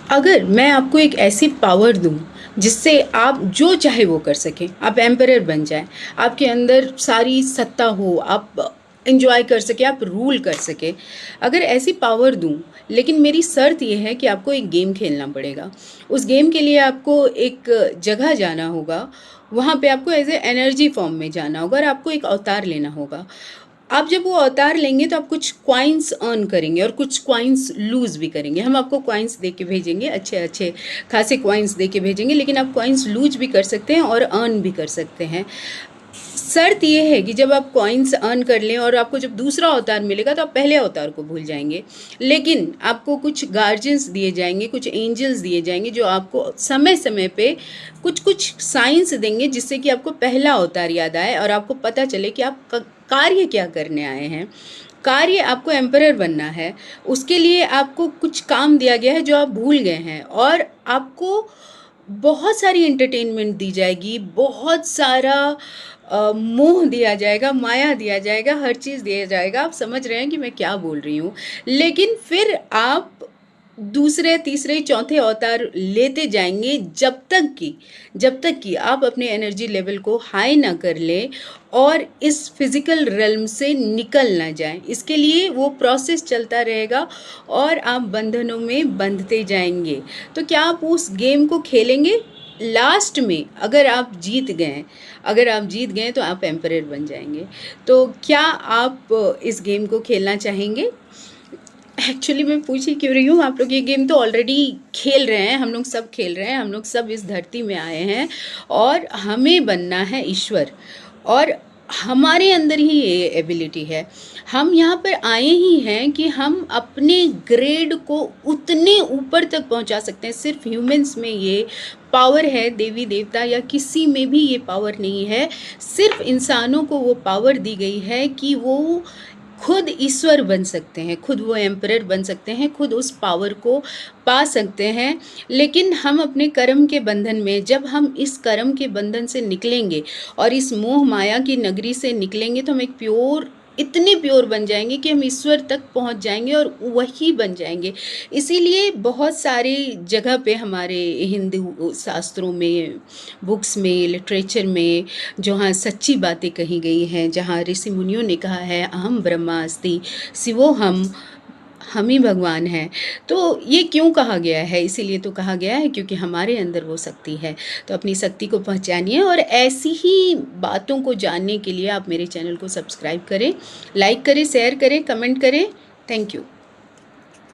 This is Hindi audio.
अगर मैं आपको एक ऐसी पावर दूं जिससे आप जो चाहे वो कर सकें, आप एम्परर बन जाएं, आपके अंदर सारी सत्ता हो, आप इंजॉय कर सके, आप रूल कर सके, अगर ऐसी पावर दूं, लेकिन मेरी शर्त यह है कि आपको एक गेम खेलना पड़ेगा। उस गेम के लिए आपको एक जगह जाना होगा, वहाँ पे आपको एज ए एनर्जी फॉर्म में जाना होगा और आपको एक अवतार लेना होगा। आप जब वो अवतार लेंगे तो आप कुछ क्वाइंस अर्न करेंगे और कुछ क्वाइंस लूज़ भी करेंगे। हम आपको क्वाइंस दे के भेजेंगे, अच्छे अच्छे खासे क्वाइंस दे के भेजेंगे, लेकिन आप क्वाइंस लूज भी कर सकते हैं और अर्न भी कर सकते हैं। शर्त ये है कि जब आप कॉइन्स अर्न कर लें और आपको जब दूसरा अवतार मिलेगा तो आप पहले अवतार को भूल जाएंगे, लेकिन आपको कुछ गार्जियंस दिए जाएंगे, कुछ एंजल्स दिए जाएंगे जो आपको समय समय पे कुछ कुछ साइंस देंगे जिससे कि आपको पहला अवतार याद आए और आपको पता चले कि आप कार्य क्या करने आए हैं। कार्य आपको एम्परर बनना है, उसके लिए आपको कुछ काम दिया गया है जो आप भूल गए हैं, और आपको बहुत सारी एंटरटेनमेंट दी जाएगी, बहुत सारा मोह दिया जाएगा, माया दिया जाएगा, हर चीज़ दिया जाएगा। आप समझ रहे हैं कि मैं क्या बोल रही हूँ। लेकिन फिर आप दूसरे तीसरे चौथे अवतार लेते जाएंगे जब तक कि आप अपने एनर्जी लेवल को हाई ना कर लें और इस फिज़िकल रेल्म से निकल ना जाएं। इसके लिए वो प्रोसेस चलता रहेगा और आप बंधनों में बंधते जाएंगे। तो क्या आप उस गेम को खेलेंगे? लास्ट में अगर आप जीत गए तो आप एम्परर बन जाएंगे। तो क्या आप इस गेम को खेलना चाहेंगे? एक्चुअली मैं पूछ ही क्यों रही हूँ, आप लोग ये गेम तो ऑलरेडी खेल रहे हैं, हम लोग सब खेल रहे हैं, हम लोग सब इस धरती में आए हैं और हमें बनना है ईश्वर, और हमारे अंदर ही ये एबिलिटी है। हम यहाँ पर आए ही हैं कि हम अपने ग्रेड को उतने ऊपर तक पहुँचा सकते हैं। सिर्फ ह्यूमंस में ये पावर है, देवी देवता या किसी में भी ये पावर नहीं है। सिर्फ इंसानों को वो पावर दी गई है कि वो खुद ईश्वर बन सकते हैं, खुद वो एम्परर बन सकते हैं, खुद उस पावर को पा सकते हैं। लेकिन हम अपने कर्म के बंधन में, जब हम इस कर्म के बंधन से निकलेंगे और इस मोह माया की नगरी से निकलेंगे तो हम एक प्योर, इतने प्योर बन जाएंगे कि हम ईश्वर तक पहुंच जाएंगे और वही बन जाएंगे। इसीलिए बहुत सारी जगह पे हमारे हिंदू शास्त्रों में, बुक्स में, लिटरेचर में जहाँ सच्ची बातें कही गई हैं, जहाँ ऋषि मुनियों ने कहा है अहम ब्रह्मास्मि शिवो हम ही भगवान हैं। तो ये क्यों कहा गया है? इसीलिए तो कहा गया है क्योंकि हमारे अंदर वो शक्ति है। तो अपनी शक्ति को पहचानिए और ऐसी ही बातों को जानने के लिए आप मेरे चैनल को सब्सक्राइब करें, लाइक करें, शेयर करें, कमेंट करें। Thank you.